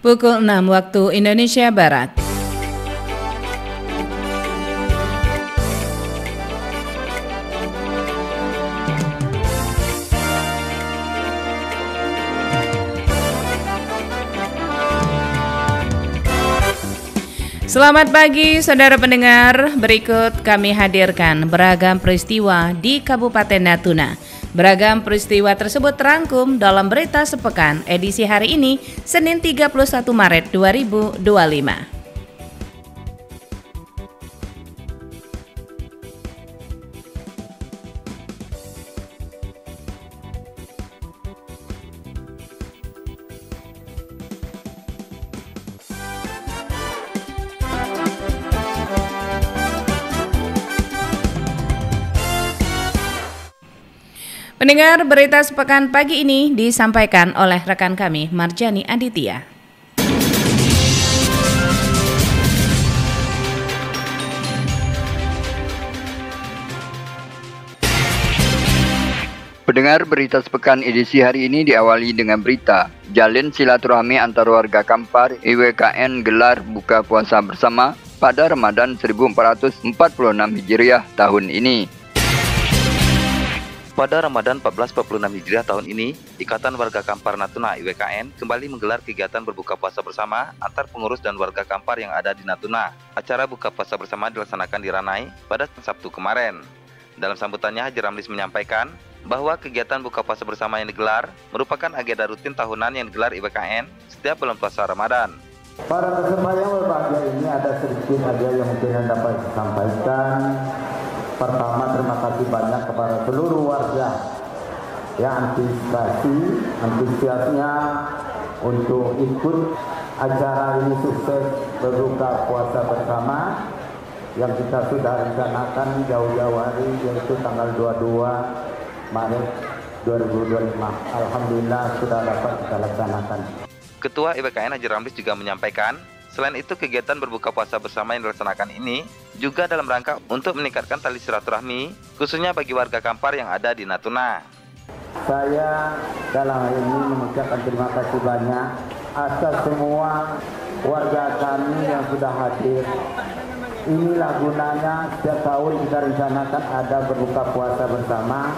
pukul 6 waktu Indonesia Barat. Selamat pagi saudara pendengar, berikut kami hadirkan beragam peristiwa di Kabupaten Natuna. Beragam peristiwa tersebut terangkum dalam Berita Sepekan edisi hari ini, Senin 31 Maret 2025. Pendengar, berita sepekan pagi ini disampaikan oleh rekan kami Marjani Aditya. Pendengar, berita sepekan edisi hari ini diawali dengan berita jalin silaturahmi antar warga Kampar IWKN gelar buka puasa bersama pada Ramadan 1446 Hijriah tahun ini. Pada Ramadan 1446 Hijriah tahun ini, Ikatan Warga Kampar Natuna IWKN kembali menggelar kegiatan berbuka puasa bersama antar pengurus dan warga Kampar yang ada di Natuna. Acara buka puasa bersama dilaksanakan di Ranai pada Sabtu kemarin. Dalam sambutannya, Haji Ramlis menyampaikan bahwa kegiatan buka puasa bersama yang digelar merupakan agenda rutin tahunan yang digelar IWKN setiap bulan puasa Ramadan. Pada kesempatan yang berbahagia ini ada sedikit hadiah yang mungkin dapat disampaikan. Pertama, terima kasih banyak kepada seluruh warga yang antusiasnya untuk ikut acara ini sukses berbuka puasa bersama yang kita sudah rencanakan jauh-jauh hari, yaitu tanggal 22 Maret 2025. Alhamdulillah sudah dapat kita laksanakan. Ketua IWKN Haji Ramlis juga menyampaikan, selain itu kegiatan berbuka puasa bersama yang dilaksanakan ini juga dalam rangka untuk meningkatkan tali silaturahmi, khususnya bagi warga Kampar yang ada di Natuna. Saya dalam hal ini mengucapkan terima kasih banyak atas semua warga kami yang sudah hadir. Inilah gunanya setiap tahun kita rencanakan ada berbuka puasa bersama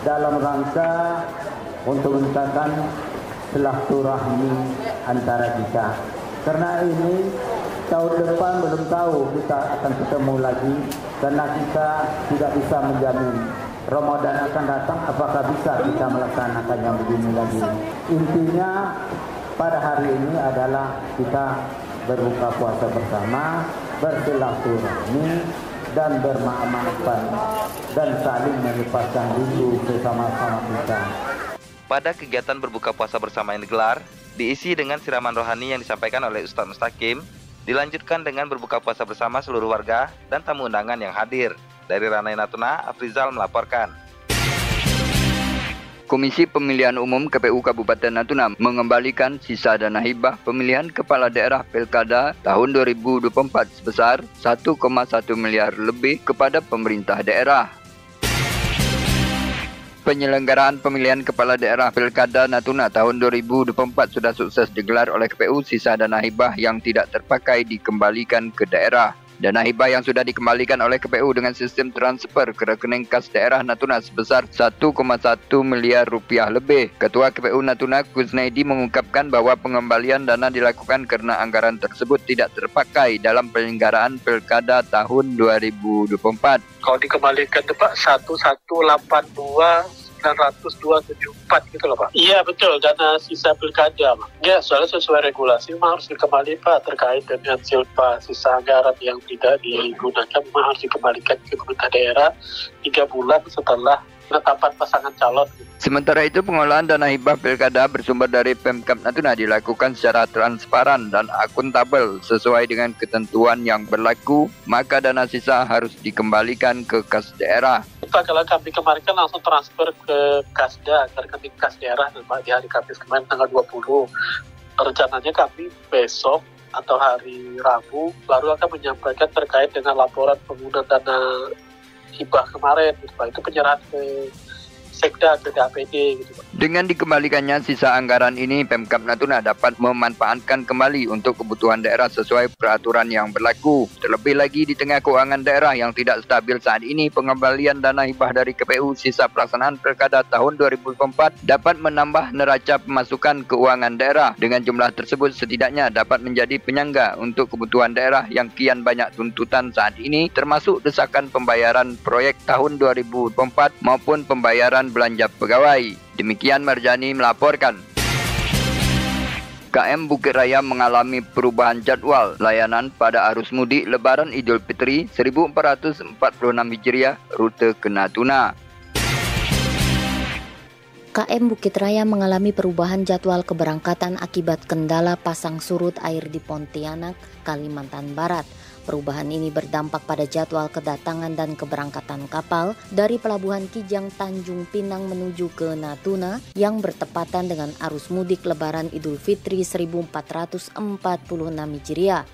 dalam rangka untuk meningkatkan silaturahmi antara kita. Karena ini tahun depan belum tahu kita akan ketemu lagi, karena kita tidak bisa menjamin Ramadan akan datang apakah bisa kita melaksanakan yang begini lagi. Intinya pada hari ini adalah kita berbuka puasa bersama, bersilaturahmi dan bermaaf-maafan dan saling melepaskan rindu bersama-sama kita. Pada kegiatan berbuka puasa bersama yang digelar, diisi dengan siraman rohani yang disampaikan oleh Ustadz Mustaqim, dilanjutkan dengan berbuka puasa bersama seluruh warga dan tamu undangan yang hadir. Dari Ranai Natuna, Afrizal melaporkan. Komisi Pemilihan Umum KPU Kabupaten Natuna mengembalikan sisa dana hibah pemilihan kepala daerah Pilkada tahun 2024 sebesar 1,1 miliar lebih kepada pemerintah daerah. Penyelenggaraan pemilihan kepala daerah Pilkada Natuna tahun 2024 sudah sukses digelar oleh KPU. Sisa dana hibah yang tidak terpakai dikembalikan ke daerah. Dana hibah yang sudah dikembalikan oleh KPU dengan sistem transfer ke rekening kas daerah Natuna sebesar 1,1 miliar rupiah lebih. Ketua KPU Natuna Kusnaidi mengungkapkan bahwa pengembalian dana dilakukan karena anggaran tersebut tidak terpakai dalam penyelenggaraan Pilkada tahun 2024. Kalau dikembalikan itu Pak 1182.902.74 gitu loh Pak. Iya betul, dana sisa pilkada Pak. Ya soalnya sesuai regulasi memang harus dikembali Pak, terkait dengan silpa sisa anggaran yang tidak digunakan memang harus dikembalikan ke pemerintah daerah 3 bulan setelah penetapan pasangan calon. Sementara itu, pengolahan dana hibah Pilkada bersumber dari Pemkab Natuna dilakukan secara transparan dan akuntabel sesuai dengan ketentuan yang berlaku, maka dana sisa harus dikembalikan ke kas daerah. Pak, kalau kami kemarin kan langsung transfer ke Kasda, karena kami kas daerah Pak, di hari Kamis kemarin tanggal 20. Rencananya kami besok atau hari Rabu baru akan menyampaikan terkait dengan laporan penggunaan dana hibah kemarin, Pak. Itu penyerahan ke Sekda ke APD gitu. Dengan dikembalikannya sisa anggaran ini, Pemkab Natuna dapat memanfaatkan kembali untuk kebutuhan daerah sesuai peraturan yang berlaku. Terlebih lagi di tengah keuangan daerah yang tidak stabil saat ini, pengembalian dana hibah dari KPU sisa pelaksanaan Pilkada tahun 2024 dapat menambah neraca pemasukan keuangan daerah. Dengan jumlah tersebut setidaknya dapat menjadi penyangga untuk kebutuhan daerah yang kian banyak tuntutan saat ini, termasuk desakan pembayaran proyek tahun 2024 maupun pembayaran belanja pegawai. Demikian Marjani melaporkan. KM Bukit Raya mengalami perubahan jadwal layanan pada arus mudik Lebaran Idul Fitri 1446 Hijriah rute ke Natuna. KM Bukit Raya mengalami perubahan jadwal keberangkatan akibat kendala pasang surut air di Pontianak, Kalimantan Barat. Perubahan ini berdampak pada jadwal kedatangan dan keberangkatan kapal dari Pelabuhan Kijang Tanjung Pinang menuju ke Natuna yang bertepatan dengan arus mudik Lebaran Idul Fitri 1446 Hijriah.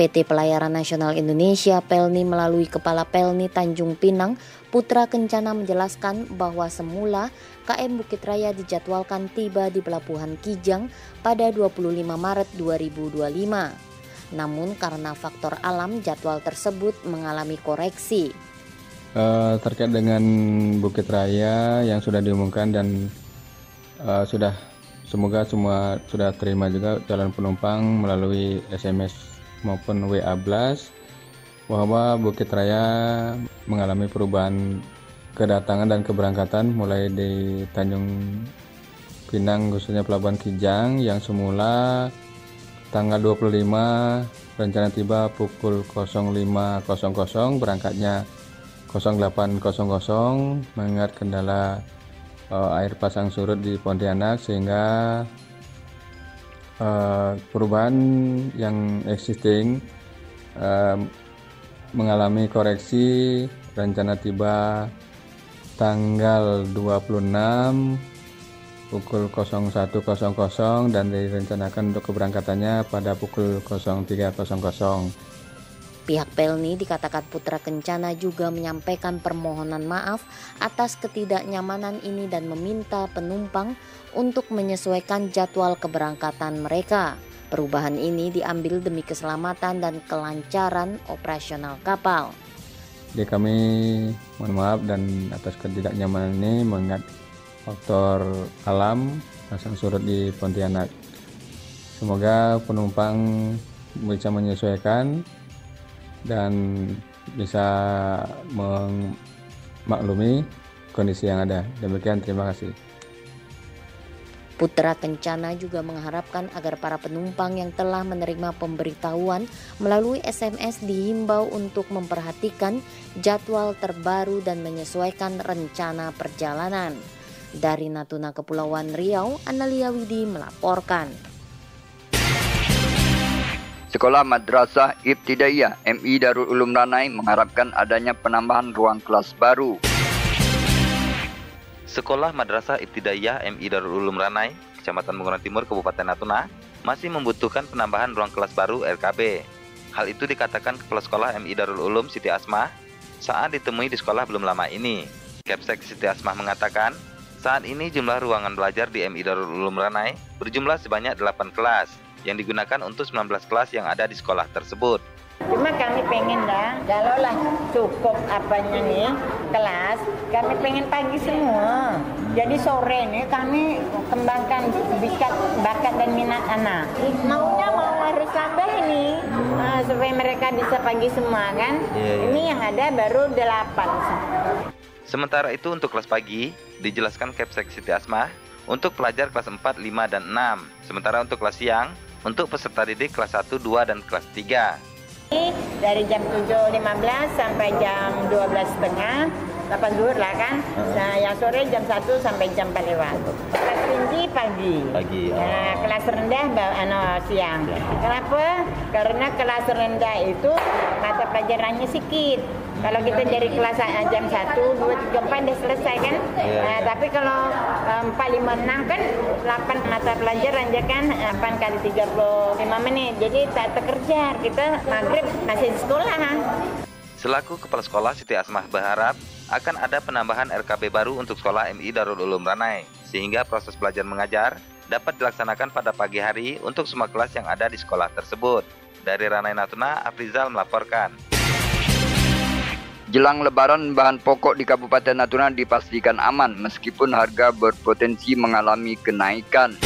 PT Pelayaran Nasional Indonesia Pelni melalui Kepala Pelni Tanjung Pinang, Putra Kencana menjelaskan bahwa semula KM Bukit Raya dijadwalkan tiba di Pelabuhan Kijang pada 25 Maret 2025. Namun karena faktor alam, jadwal tersebut mengalami koreksi. Terkait dengan Bukit Raya yang sudah diumumkan dan semoga semua sudah terima juga calon penumpang melalui SMS maupun WA Blast bahwa Bukit Raya mengalami perubahan kedatangan dan keberangkatan mulai di Tanjung Pinang khususnya Pelabuhan Kijang yang semula tanggal 25 rencana tiba pukul 05.00, berangkatnya 08.00 mengingat kendala air pasang surut di Pontianak sehingga perubahan yang existing mengalami koreksi rencana tiba tanggal 26 pukul 01.00 dan direncanakan untuk keberangkatannya pada pukul 03.00. Pihak Pelni dikatakan Putra Kencana juga menyampaikan permohonan maaf atas ketidaknyamanan ini dan meminta penumpang untuk menyesuaikan jadwal keberangkatan mereka. Perubahan ini diambil demi keselamatan dan kelancaran operasional kapal. Jadi kami mohon maaf dan atas ketidaknyamanan ini mengingat faktor alam pasang surut di Pontianak. Semoga penumpang bisa menyesuaikan dan bisa memaklumi kondisi yang ada. Demikian, terima kasih. Putra Kencana juga mengharapkan agar para penumpang yang telah menerima pemberitahuan melalui SMS dihimbau untuk memperhatikan jadwal terbaru dan menyesuaikan rencana perjalanan. Dari Natuna Kepulauan Riau, Analia Widi melaporkan. Sekolah Madrasah Ibtidaiyah MI Darul Ulum Ranai mengharapkan adanya penambahan ruang kelas baru. Sekolah Madrasah Ibtidaiyah MI Darul Ulum Ranai, Kecamatan Bunguran Timur, Kabupaten Natuna, masih membutuhkan penambahan ruang kelas baru RKB. Hal itu dikatakan Kepala Sekolah MI Darul Ulum Siti Asmah saat ditemui di sekolah belum lama ini. Kepsek Siti Asmah mengatakan, saat ini jumlah ruangan belajar di MI Darul Ulum Ranai berjumlah sebanyak 8 kelas yang digunakan untuk 19 kelas yang ada di sekolah tersebut. Cuma kami pengen kalau lah cukup apanya nih kelas, kami pengen pagi semua. Jadi sore nih kami kembangkan bakat dan minat anak. Maunya harus tambah ini supaya mereka bisa pagi semua kan. Ini yang ada baru 8. Sementara itu untuk kelas pagi, dijelaskan Kepsek Siti Asmah, untuk pelajar kelas 4, 5, dan 6. Sementara untuk kelas siang, untuk peserta didik kelas 1, 2, dan kelas 3. Dari jam 7.15 sampai jam 12.30, 8 zuhur lah kan. Nah, yang sore jam 1 sampai jam 4 lewat. Kelas tinggi pagi. Nah, kelas rendah siang. Kenapa? Karena kelas rendah itu mata pelajarannya sedikit. Kalau kita dari kelas jam 1, 2, 3, 4 udah selesai kan. Nah, tapi kalau 4, 5, 6 kan 8 mata pelajaran aja kan, 8 kali 35 menit. Jadi tak terkejar, kita maghrib masih di sekolah. Selaku Kepala Sekolah, Siti Asmah berharap akan ada penambahan RKB baru untuk sekolah MI Darul Ulum Ranai, sehingga proses belajar mengajar dapat dilaksanakan pada pagi hari untuk semua kelas yang ada di sekolah tersebut. Dari Ranai Natuna, Afrizal melaporkan. Jelang Lebaran, bahan pokok di Kabupaten Natuna dipastikan aman meskipun harga berpotensi mengalami kenaikan.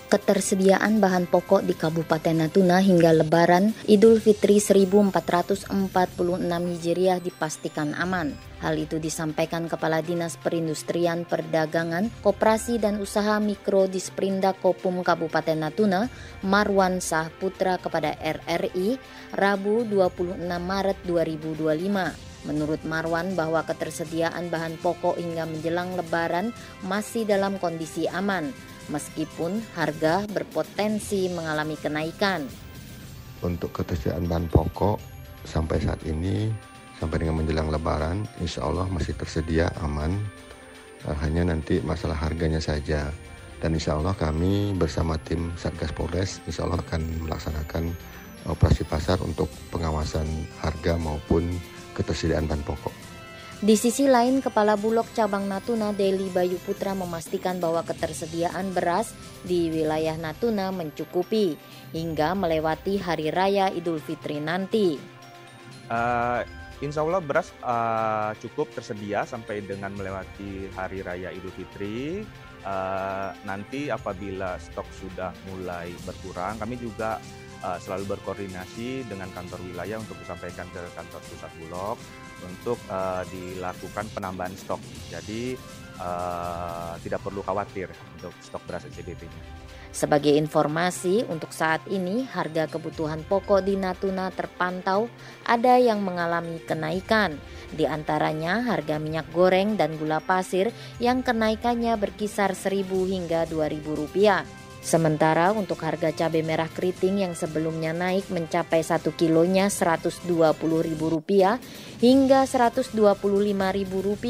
Ketersediaan bahan pokok di Kabupaten Natuna hingga Lebaran Idul Fitri 1446 Hijriah dipastikan aman. Hal itu disampaikan Kepala Dinas Perindustrian Perdagangan, Koperasi dan Usaha Mikro Disperindak Kopum Kabupaten Natuna, Marwan Sahputra kepada RRI, Rabu 26 Maret 2025. Menurut Marwan bahwa ketersediaan bahan pokok hingga menjelang Lebaran masih dalam kondisi aman, meskipun harga berpotensi mengalami kenaikan. Untuk ketersediaan bahan pokok sampai saat ini, sampai dengan menjelang Lebaran, insya Allah masih tersedia aman. Hanya nanti masalah harganya saja. Dan insya Allah kami bersama tim Satgas Polres, insya Allah akan melaksanakan operasi pasar untuk pengawasan harga maupun ketersediaan bahan pokok. Di sisi lain, Kepala Bulog Cabang Natuna Deli Bayu Putra memastikan bahwa ketersediaan beras di wilayah Natuna mencukupi hingga melewati Hari Raya Idul Fitri nanti. Insya Allah beras cukup tersedia sampai dengan melewati Hari Raya Idul Fitri. Nanti apabila stok sudah mulai berkurang, kami juga selalu berkoordinasi dengan kantor wilayah untuk disampaikan ke kantor pusat Bulog untuk dilakukan penambahan stok. Jadi tidak perlu khawatir untuk stok beras SCBP-nya. Sebagai informasi, untuk saat ini harga kebutuhan pokok di Natuna terpantau ada yang mengalami kenaikan. Di antaranya harga minyak goreng dan gula pasir yang kenaikannya berkisar Rp1.000 hingga Rp2.000. Sementara untuk harga cabai merah keriting yang sebelumnya naik mencapai 1 kilonya Rp120.000 hingga Rp125.000,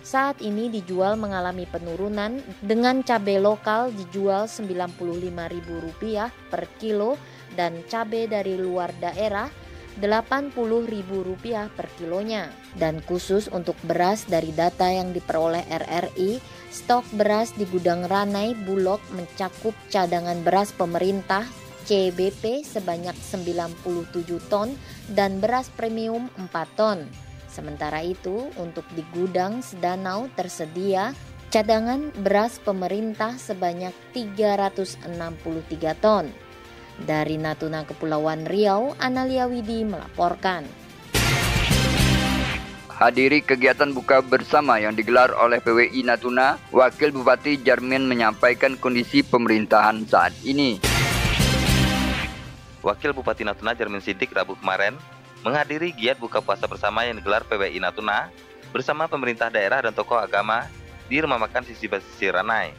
saat ini dijual mengalami penurunan dengan cabai lokal dijual Rp95.000 per kilo dan cabai dari luar daerah Rp80.000 per kilonya. Dan khusus untuk beras, dari data yang diperoleh RRI, stok beras di gudang Ranai Bulog mencakup cadangan beras pemerintah CBP sebanyak 97 ton dan beras premium 4 ton. Sementara itu, untuk di gudang Sedanau tersedia cadangan beras pemerintah sebanyak 363 ton. Dari Natuna Kepulauan Riau, Analia Widi melaporkan. Hadiri kegiatan buka bersama yang digelar oleh PWI Natuna, Wakil Bupati Jarmin menyampaikan kondisi pemerintahan saat ini. Wakil Bupati Natuna Jarmin Siddiq Rabu kemarin menghadiri giat buka puasa bersama yang digelar PWI Natuna bersama pemerintah daerah dan tokoh agama di Rumah Makan Sisi Basisi Ranai.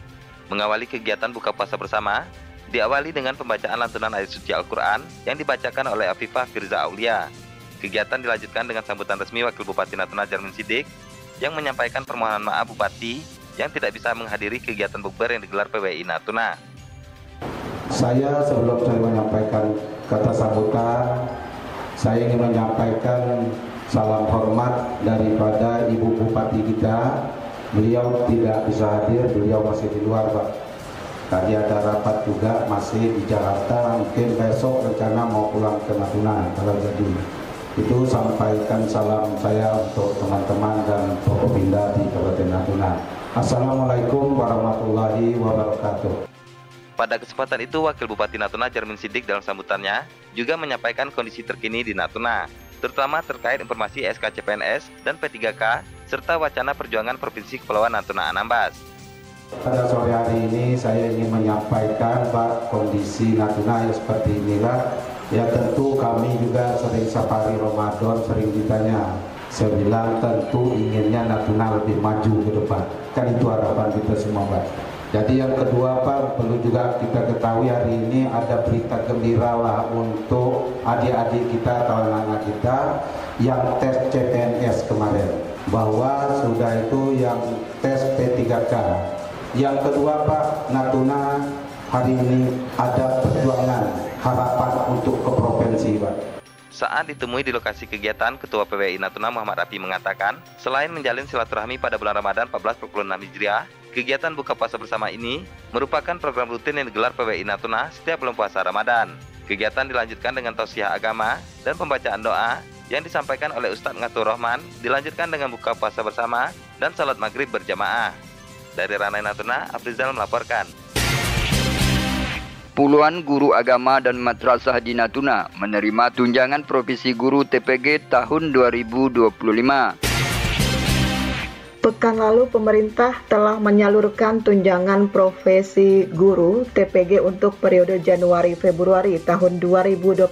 Mengawali kegiatan buka puasa bersama, diawali dengan pembacaan lantunan ayat suci Al-Quran yang dibacakan oleh Afifah Firza Aulia. Kegiatan dilanjutkan dengan sambutan resmi Wakil Bupati Natuna Jarmin Siddiq yang menyampaikan permohonan maaf Bupati yang tidak bisa menghadiri kegiatan bukber yang digelar PWI Natuna. Sebelum saya menyampaikan kata sambutan, saya ingin menyampaikan salam hormat daripada Ibu Bupati kita. Beliau tidak bisa hadir, beliau masih di luar, Pak. Tadi ada rapat juga masih di Jakarta, mungkin besok rencana mau pulang ke Natuna kalau jadi. Itu sampaikan salam saya untuk teman-teman dan Forkopimda di Kabupaten Natuna. Assalamualaikum warahmatullahi wabarakatuh. Pada kesempatan itu, Wakil Bupati Natuna Jarmin Siddiq dalam sambutannya juga menyampaikan kondisi terkini di Natuna, terutama terkait informasi SK CPNS dan P3K, serta wacana perjuangan Provinsi Kepulauan Natuna Anambas. Pada sore hari ini saya ingin menyampaikan Pak, kondisi Natuna ya seperti inilah. Ya tentu kami juga sering safari Ramadan, sering ditanya. Saya bilang tentu inginnya Natuna lebih maju ke depan. Kan itu harapan kita semua, Pak. Jadi yang kedua, Pak, perlu juga kita ketahui hari ini ada berita gembira lah untuk adik-adik kita atau anak-anak kita yang tes CPNS kemarin. Bahwa sudah itu yang tes P3K. Yang kedua, Pak, Natuna hari ini ada perjuangan harapan untuk ke provinsi, Pak. Saat ditemui di lokasi kegiatan, Ketua PWI Natuna Muhammad Rafi mengatakan, selain menjalin silaturahmi pada bulan Ramadan 1446 Hijriah, kegiatan buka puasa bersama ini merupakan program rutin yang digelar PWI Natuna setiap bulan puasa Ramadan. Kegiatan dilanjutkan dengan tausiah agama dan pembacaan doa yang disampaikan oleh Ustadz Ngatur Rahman, dilanjutkan dengan buka puasa bersama dan salat maghrib berjamaah. Dari Ranai Natuna, Afrizal melaporkan. Puluhan guru agama dan madrasah di Natuna menerima tunjangan Profesi Guru TPG tahun 2025. Pekan lalu pemerintah telah menyalurkan tunjangan profesi guru TPG untuk periode Januari-Februari tahun 2025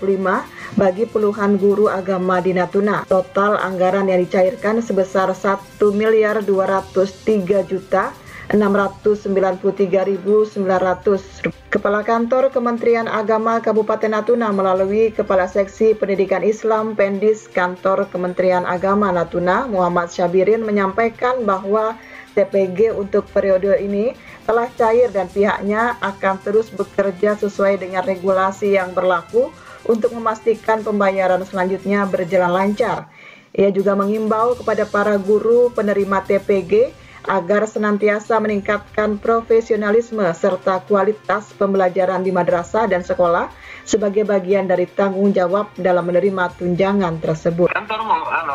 bagi puluhan guru agama di Natuna. Total anggaran yang dicairkan sebesar 1.203.693.900. Kepala Kantor Kementerian Agama Kabupaten Natuna melalui Kepala Seksi Pendidikan Islam Pendis Kantor Kementerian Agama Natuna Muhammad Syabirin menyampaikan bahwa TPG untuk periode ini telah cair dan pihaknya akan terus bekerja sesuai dengan regulasi yang berlaku untuk memastikan pembayaran selanjutnya berjalan lancar. Ia juga mengimbau kepada para guru penerima TPG agar senantiasa meningkatkan profesionalisme serta kualitas pembelajaran di madrasah dan sekolah sebagai bagian dari tanggung jawab dalam menerima tunjangan tersebut. Kantor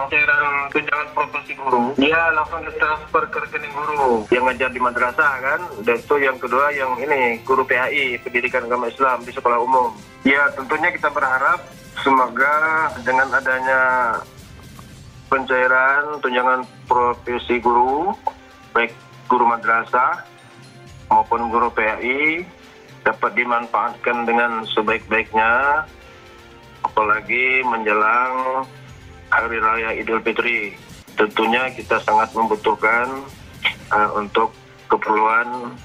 cairan tunjangan profesi guru, dia langsung ditransfer ke rekening guru yang ngajar di madrasah kan, dan itu yang kedua yang ini guru PAI Pendidikan Agama Islam di sekolah umum. Ya tentunya kita berharap semoga dengan adanya pencairan tunjangan profesi guru, baik guru madrasah maupun guru PAI dapat dimanfaatkan dengan sebaik-baiknya, apalagi menjelang Hari Raya Idul Fitri. Tentunya kita sangat membutuhkan untuk keperluan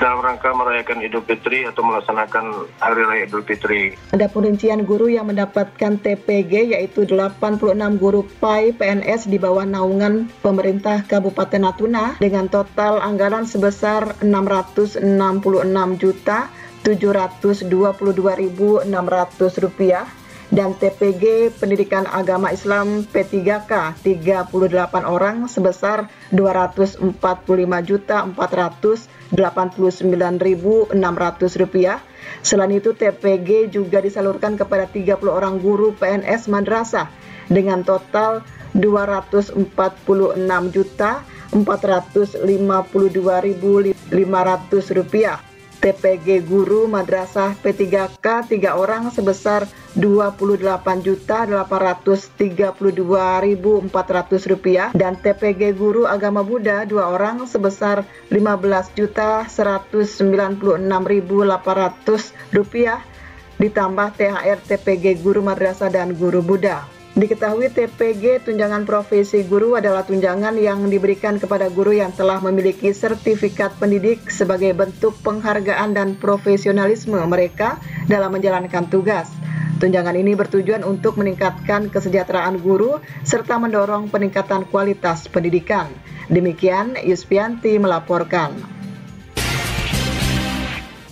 dalam rangka merayakan Idul Fitri atau melaksanakan Hari Raya Idul Fitri. Adapun rincian guru yang mendapatkan TPG yaitu 86 guru PAI PNS di bawah naungan pemerintah Kabupaten Natuna dengan total anggaran sebesar Rp666.722.600 dan TPG Pendidikan Agama Islam P3K 38 orang sebesar Rp245.489.600. Selain itu TPG juga disalurkan kepada 30 orang guru PNS madrasah dengan total Rp244.452.500. TPG guru madrasah P3K 3 orang sebesar Rp28.832.400 dan TPG guru agama Buddha 2 orang sebesar Rp15.196.800 ditambah THR TPG guru madrasah dan guru Buddha. Diketahui TPG tunjangan profesi guru adalah tunjangan yang diberikan kepada guru yang telah memiliki sertifikat pendidik sebagai bentuk penghargaan dan profesionalisme mereka dalam menjalankan tugas. Tunjangan ini bertujuan untuk meningkatkan kesejahteraan guru serta mendorong peningkatan kualitas pendidikan. Demikian Yuspianti melaporkan.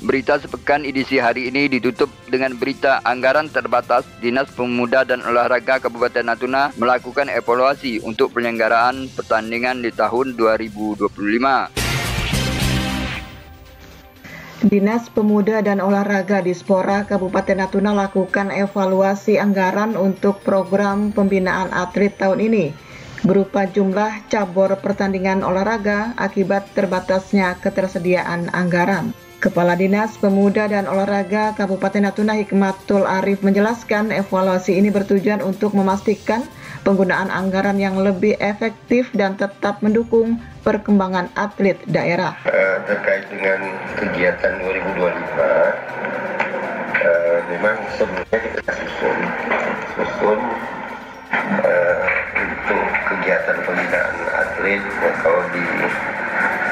Berita sepekan edisi hari ini ditutup dengan berita anggaran terbatas. Dinas Pemuda dan Olahraga Kabupaten Natuna melakukan evaluasi untuk penyelenggaraan pertandingan di tahun 2025. Dinas Pemuda dan Olahraga Dispora Kabupaten Natuna lakukan evaluasi anggaran untuk program pembinaan atlet tahun ini berupa jumlah cabur pertandingan olahraga akibat terbatasnya ketersediaan anggaran. Kepala Dinas Pemuda dan Olahraga Kabupaten Natuna Hikmatul Arif menjelaskan evaluasi ini bertujuan untuk memastikan penggunaan anggaran yang lebih efektif dan tetap mendukung perkembangan atlet daerah. Terkait dengan kegiatan 2025, memang sebelumnya kita susun untuk kegiatan pembinaan atlet. Kalau di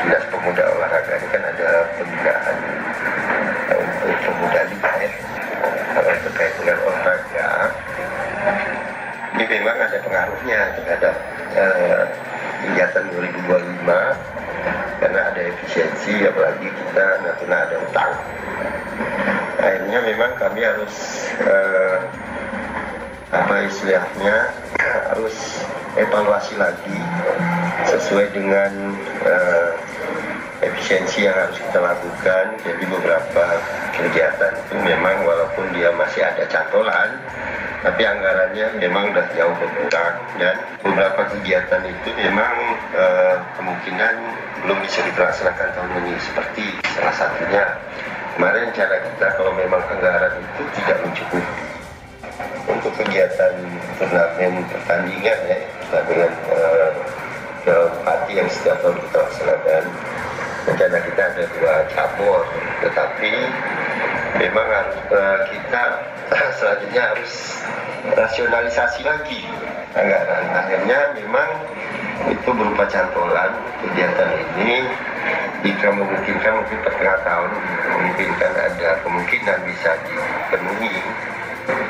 Dinas Pemuda Olahraga ini kan ada pembinaan untuk pemuda liga. Kalau terkait dengan olahraga, ini memang ada pengaruhnya terhadap kegiatan 2025 karena ada efisiensi, apalagi kita Natuna ada utang. Akhirnya memang kami harus apa istilahnya harus evaluasi lagi sesuai dengan efisiensi yang harus kita lakukan. Jadi beberapa kegiatan itu memang walaupun dia masih ada cantolan, tapi anggarannya memang udah jauh berkurang, dan beberapa kegiatan itu memang kemungkinan belum bisa dilaksanakan tahun ini. Seperti salah satunya kemarin cara kita kalau memang anggaran itu tidak mencukupi untuk kegiatan turnamen pertandingan ya, pertandingan Bupati yang setiap tahun kita laksanakan. Rencana kita ada 2 cabur, tetapi memang harus kita selanjutnya harus rasionalisasi lagi anggaran. Akhirnya memang itu berupa cantolan kegiatan ini. Jika memungkinkan mungkin pertengahan tahun memungkinkan ada kemungkinan bisa dipenuhi,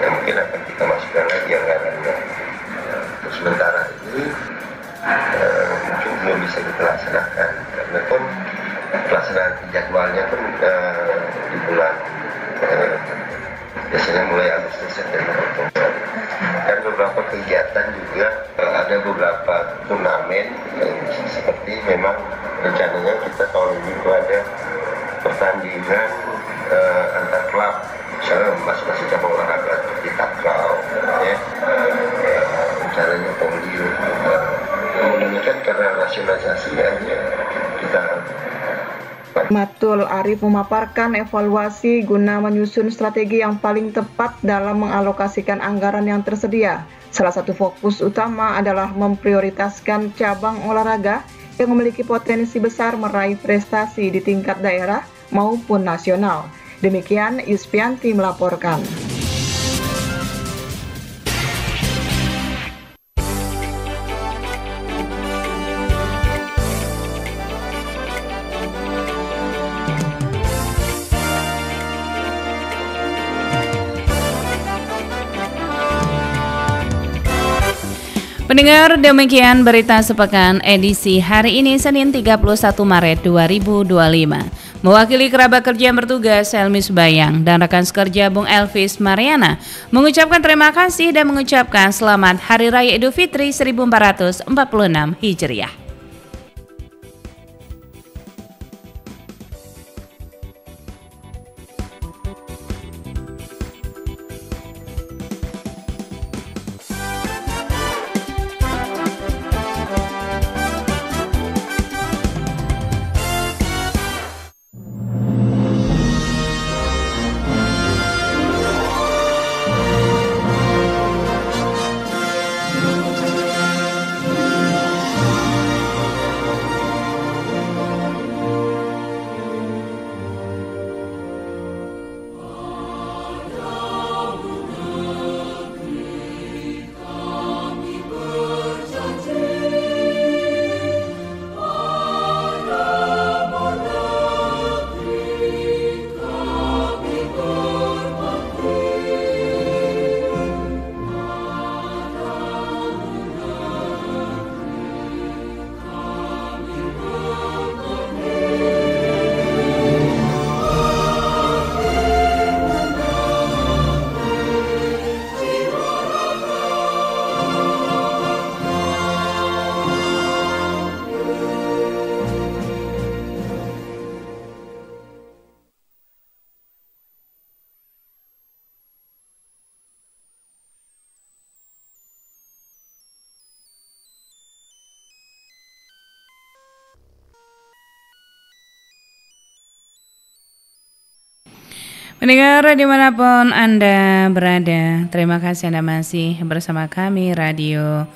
ya mungkin akan kita masukkan lagi anggarannya. Sementara ini mungkin belum bisa kita laksanakan karena pun pelaksanaan jadwalnya pun di bulan biasanya mulai Agustus September Oktober. Dan beberapa kegiatan juga ada beberapa turnamen seperti memang rencananya kita tahun ini itu ada pertandingan antar klub, misalnya masing-masing cabang olahraga seperti takraw ya, rencananya polio. Demikian karena rasionalisasi aja kita. Matul Arif memaparkan evaluasi guna menyusun strategi yang paling tepat dalam mengalokasikan anggaran yang tersedia. Salah satu fokus utama adalah memprioritaskan cabang olahraga yang memiliki potensi besar meraih prestasi di tingkat daerah maupun nasional. Demikian Yuspianti melaporkan. Pendengar, demikian berita sepekan edisi hari ini Senin 31 Maret 2025. Mewakili kerabat kerja yang bertugas, Helmi Subayang dan rekan sekerja Bung Elvis Mariana mengucapkan terima kasih dan mengucapkan selamat Hari Raya Idul Fitri 1446 Hijriah. Pendengar dimanapun Anda berada, terima kasih Anda masih bersama kami Radio